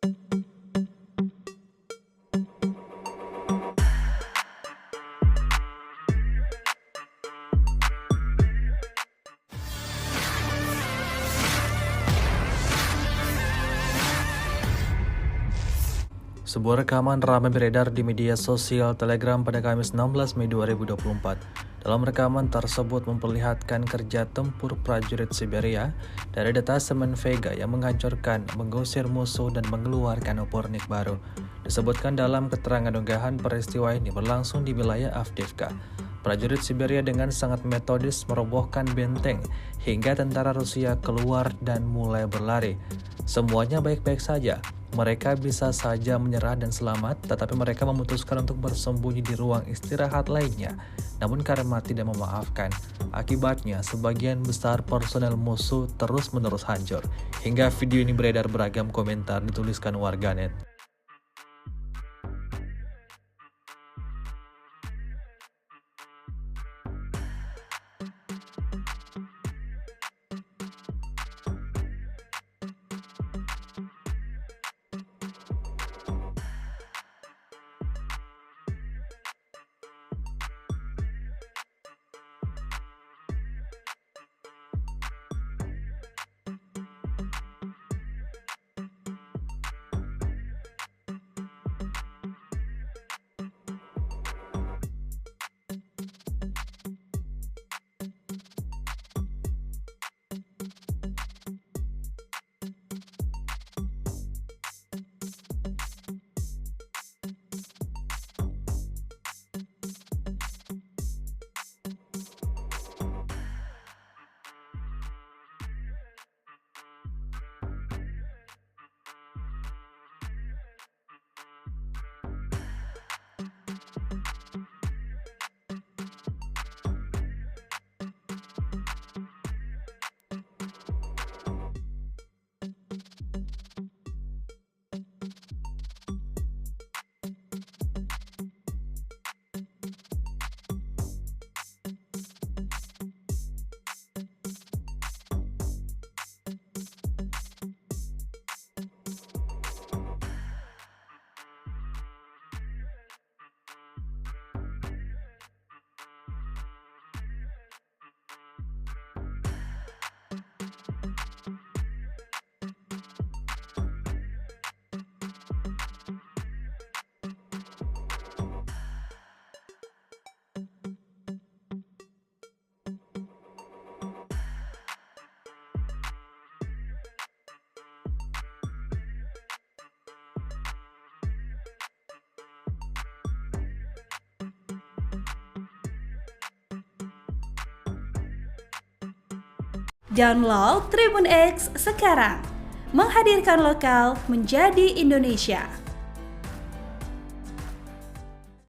Sebuah rekaman ramai beredar di media sosial Telegram pada Kamis 16 Mei 2024. Dalam rekaman tersebut memperlihatkan kerja tempur prajurit Siberia dari detasemen Vega yang menghancurkan, mengusir musuh dan mengeluarkan opornik baru. Disebutkan dalam keterangan unggahan peristiwa ini berlangsung di wilayah Avdiivka. Prajurit Siberia dengan sangat metodis merobohkan benteng hingga tentara Rusia keluar dan mulai berlari. Semuanya baik-baik saja. Mereka bisa saja menyerah dan selamat, tetapi mereka memutuskan untuk bersembunyi di ruang istirahat lainnya. Namun karena tidak memaafkan, akibatnya sebagian besar personel musuh terus-menerus hancur. Hingga video ini beredar beragam komentar dituliskan warganet. Download Tribun X sekarang, menghadirkan lokal menjadi Indonesia.